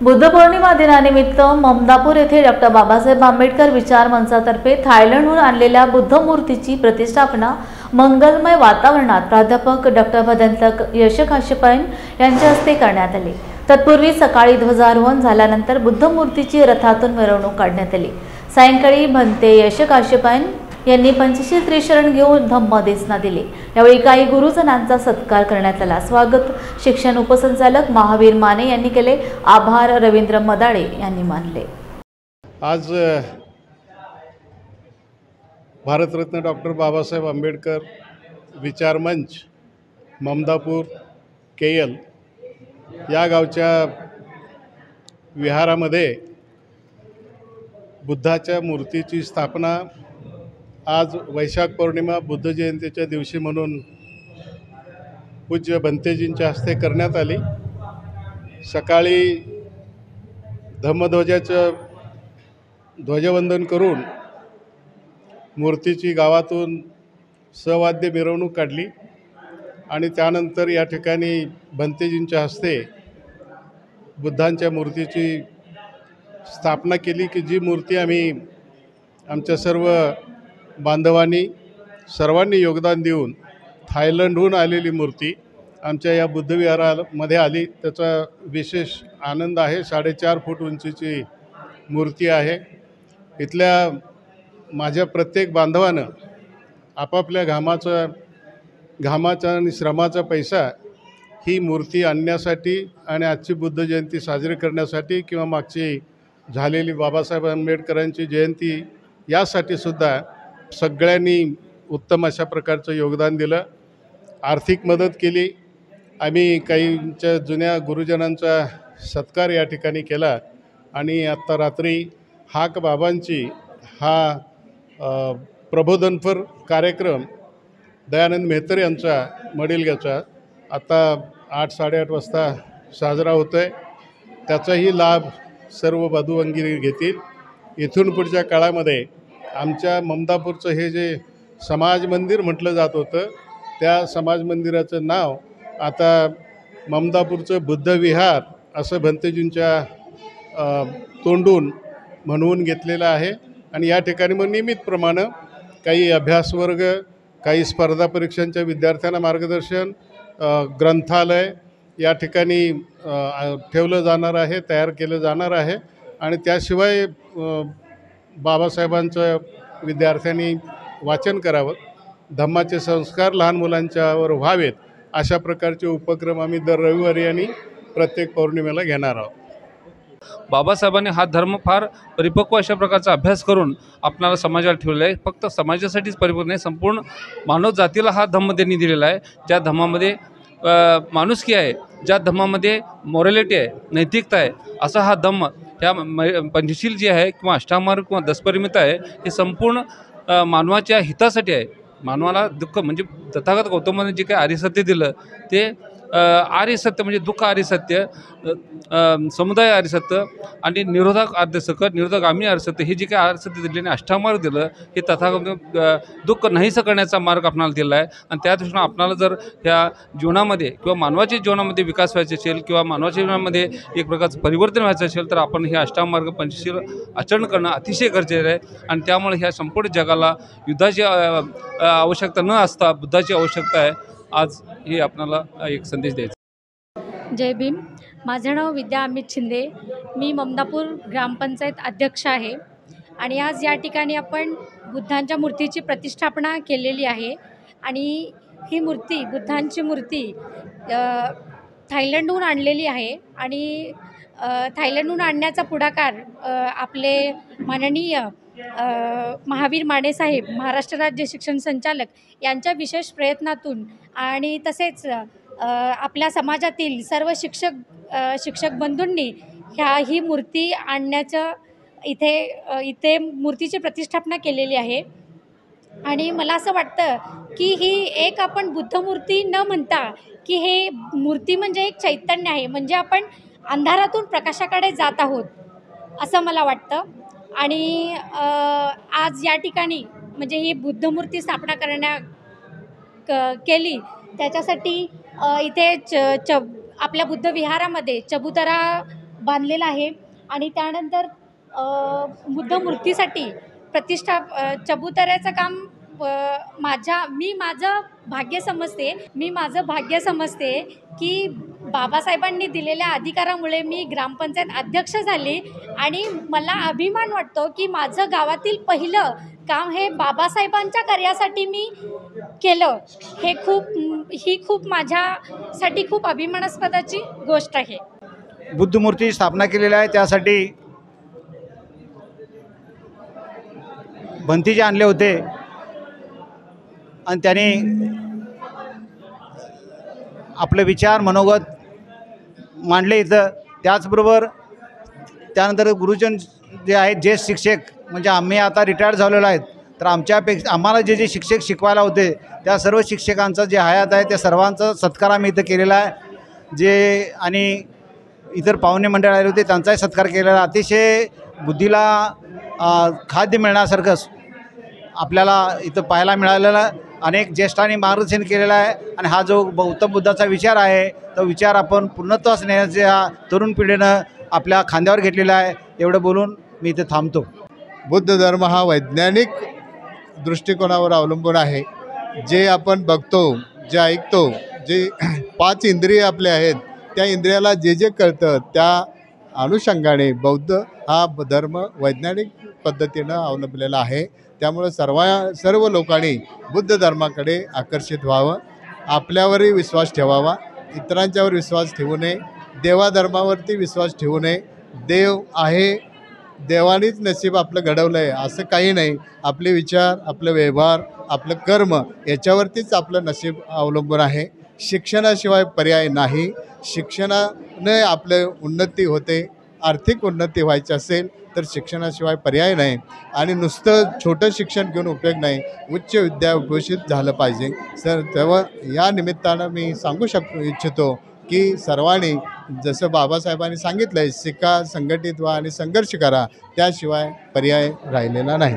बुद्धपौर्णिमा दिनानिमित्त ममदापूर येथे डॉक्टर बाबासाहेब आंबेडकर विचार मंचातर्फे थायलंडहून आणलेल्या बुद्ध मूर्तीची प्रतिष्ठापना मंगलमय वातावरणात प्राध्यापक डॉक्टर भदंत यशकाश्यपन यांच्या हस्ते करण्यात आली। तत्पूर्वी सकाळी ध्वजारोहण झाल्यानंतर बुद्ध मूर्तीची रथातून मिरवणूक काढण्यात आली। सायंकाळी भंते यशकाश्यपन यांनी पंचशील त्रिशरण घेऊन धम्मदेसना दिली। यावेळी काही गुरुजनांचा सत्कार करण्यात आला। स्वागत शिक्षण उपसंचालक महावीर माने यांनी केले। आभार रवींद्र मदाळे यांनी मानले। आज भारतरत्न डॉक्टर बाबासाहेब आंबेडकर विचार मंच ममदापूर केएल या गावच्या विहारामध्ये बुद्धाच्या मूर्तीची स्थापना आज वैशाख पौर्णिमा बुद्ध जयंतीच्या दिवशी म्हणून पूज्य भंतेजींच्या हस्ते करण्यात आली। सकाळी धम्मध्वजाचं ध्वजवंदन करून मूर्तीची गावातून सवाद्य मिरवणूक काढली आणि त्यानंतर या ठिकाणी भंतेजींच्या हस्ते बुद्धांच्या मूर्तीची स्थापना केली की जी मूर्ती आम्ही आमच्या सर्व बांधवांनी सर्वांनी योगदान देऊन थायलंडहून आलेली मूर्ती आमच्या या बुद्धविहारामध्ये आली। त्याचा विशेष आनंद आहे। 4.5 फूट उंचीची मूर्ती आहे। इथल्या माझ्या प्रत्येक बांधवानं आपापल्या घामाचा आणि श्रमाचा पैसा ही मूर्ती आणण्यासाठी आणि आजची बुद्ध जयंती साजरी करण्यासाठी किंवा मागची झालेली बाबासाहेब आंबेडकरांची जयंती यासाठी सुद्धा सगळ्यांनी उत्तम अशा प्रकारचं योगदान दिलं। आर्थिक मदत केली। आम्ही काहींच्या जुन्या गुरुजनांचा सत्कार या ठिकाणी केला आणि आत्ता रात्री हाक बाबांची हा प्रबोधनपर कार्यक्रम दयानंद मेहतर यांचा मडिलग्याचा आता 8-8:30 वाजता साजरा होतो आहे। त्याचाही लाभ सर्व बधूवंगी घेतील। इथून पुढच्या काळामध्ये आमच्या ममदापूरचं हे जे समाज मंदिर म्हटलं जात होतं त्या समाज मंदिराचं नाव आता ममदापूरचं बुद्ध विहार असं भंतेजींच्या तोंडून म्हणवून घेतलेलं आहे। आणि या ठिकाणी मग नियमितप्रमाणे काही अभ्यासवर्ग, काही स्पर्धा परीक्षांच्या विद्यार्थ्यांना मार्गदर्शन, ग्रंथालय या ठिकाणी ठेवलं जाणार आहे, तयार केलं जाणार आहे। आणि त्याशिवाय बाबासाहेबांचं विद्यार्थ्यांनी वाचन करावं, धम्माचे संस्कार लहान मुलांच्यावर व्हावेत अशा प्रकारचे उपक्रम आम्ही दर रविवारी आणि प्रत्येक पौर्णिमेला घेणार आहोत। बाबासाहेबांनी हा धर्म फार परिपक्व अशा प्रकारचा अभ्यास करून आपल्याला समाजाला ठेवलेला आहे। फक्त समाजासाठीच परिपक्व नाही, संपूर्ण मानव जातीला हा धम्म त्यांनी दिलेला आहे। ज्या धम्मामध्ये माणुसकी आहे, ज्या धम्मामध्ये मॉरॅलिटी आहे, नैतिकता आहे, असा हा धम्म ह्या पंचशील जी आहे किंवा अष्टामार्ग किंवा दशपरिमिता आहे हे संपूर्ण मानवाच्या हितासाठी आहे। मानवाला दुःख म्हणजे तथागत गौतमाने जे काही आर्यसत्य दिलं ते आर्यसत्य म्हणजे दुःख आर्यसत्य, समुदाय आर्यसत्य आणि निरोधक आर्यसत्य, निरोधगामी आर्यसत्य हे जे काही आर्यसत्य दिले आणि अष्टामार्ग दिलं हे तथागत दुःख नाहीसं करण्याचा मार्ग आपणाला दिला आहे। आणि त्या दृष्टीनं आपणाला जर ह्या जीवनामध्ये किंवा मानवाच्या जीवनामध्ये विकास व्हायचा असेल किंवा मानवाच्या जीवनामध्ये एक प्रकारचं परिवर्तन व्हायचं असेल तर आपण हे अष्टामार्ग पंचशील आचरण करणं अतिशय गरजेचं आहे। आणि त्यामुळे ह्या संपूर्ण जगाला युद्धाची आवश्यकता न असता बुद्धाची आवश्यकता आहे। आज हे आपल्याला एक संदेश द्यायचा। जय भीम। माझं नाव विद्या अमित शिंदे, मी ममदापूर ग्रामपंचायत अध्यक्ष आहे आणि आज या ठिकाणी आपण बुद्धांच्या मूर्तीची प्रतिष्ठापना केलेली आहे। आणि ही मूर्ती बुद्धांची मूर्ती थायलंडहून आणलेली आहे आणि थायलंडहून आणण्याचा पुढाकार आपले माननीय महावीर माने साहेब, महाराष्ट्र राज्य शिक्षण संचालक यांच्या विशेष प्रयत्नातून आणि तसेच आपल्या समाजातील सर्व शिक्षक बंधूंनी ही मूर्ती आणण्याचं इथे मूर्तीची प्रतिष्ठापना केलेली आहे। आणि मला असं वाटतं की ही एक आपण बुद्धमूर्ती न म्हणता की हे मूर्ती म्हणजे एक चैतन्य आहे, म्हणजे आपण अंधारातून प्रकाशाकडे जात आहोत असं मला वाटतं। आणि आज या ठिकाणी म्हणजे ही बुद्धमूर्ती स्थापना केली त्याच्यासाठी इथे आपल्या बुद्ध विहारामध्ये चबुतरा बांधलेला आहे. आणि त्यानंतर बुद्धमूर्तीसाठी चबुतऱ्याचं काम मी माझं भाग्य समजते की बाबासाहेबांनी दिलेल्या अधिकारामुळे मी ग्रामपंचायत अध्यक्ष झाली आणि मला अभिमान वाटतो की माझं गावातील पहिलं काम हे बाबासाहेबांच्या कार्यासाठी मी केलं. ही खूप माझ्यासाठी खूप अभिमानास्पदाची गोष्ट आहे. बुद्धमूर्ती स्थापना केलेली आहे, त्यासाठी भंतीजे आणले होते आणि त्यांनी आपले विचार मनोगत मांडले इथं. त्याचबरोबर त्यानंतर गुरुजन जे आहेत, ज्येष्ठ शिक्षक म्हणजे आम्ही आता रिटायर्ड झालेलो आहेत, तर आम्हाला जे शिक्षक शिकवायला होते त्या सर्व शिक्षकांचा जे हयात आहे त्या सर्वांचा सत्कार आम्ही इथं केलेला आहे. जे आणि इतर पाहुणे मंडळ आले होते त्यांचाही सत्कार केलेला. अतिशय बुद्धीला खाद्य मिळण्यासारखं आपल्याला इथं पाहायला मिळालेलं. अनेक ज्येष्ठांनी मार्गदर्शन केलेलं आहे आणि हा जो गौतम बुद्धाचा विचार आहे तो विचार आपण पूर्णत्वास नेण्याच्या तरुण पिढीनं आपल्या खांद्यावर घेतलेला आहे. एवढं बोलून मी इथे थांबतो. बुद्ध धर्म हा वैज्ञानिक दृष्टिकोनावर अवलंबून आहे. जे आपण बघतो, जे ऐकतो, जे 5 इंद्रिय आपले आहेत त्या इंद्रियाला जे जे कळतं त्या अनुषंगाने बौद्ध हा धर्म वैज्ञानिक पद्धतीनं अवलंबलेला आहे. त्यामुळे सर्व लोकांनी बुद्ध धर्माकडे आकर्षित व्हावं, आपल्यावरही विश्वास ठेवावा, इतरांच्यावर विश्वास ठेवू नये, देवाधर्मावरती विश्वास ठेवू नये. देव आहे, देवानीच नशीब आपलं घडवलं आहे असं काही नाही. आपले विचार, आपलं व्यवहार, आपलं कर्म याच्यावरतीच आपलं नशीब अवलंबून आहे. शिक्षणाशिवाय पर्याय नाही. शिक्षणाने आपलं उन्नती होते. आर्थिक उन्नती व्हायची असेल तर शिक्षणाशिवाय पर्याय नाही. आणि नुसतं छोटं शिक्षण घेऊन उपयोग नाही, उच्च विद्या घोषित झालं पाहिजे. तेव्हा या निमित्तानं मी सांगू इच्छितो की सर्वांनी जसं बाबासाहेबांनी सांगितलं आहे, शिका, संघटित व्हा आणि संघर्ष करा, त्याशिवाय पर्याय राहिलेला नाही.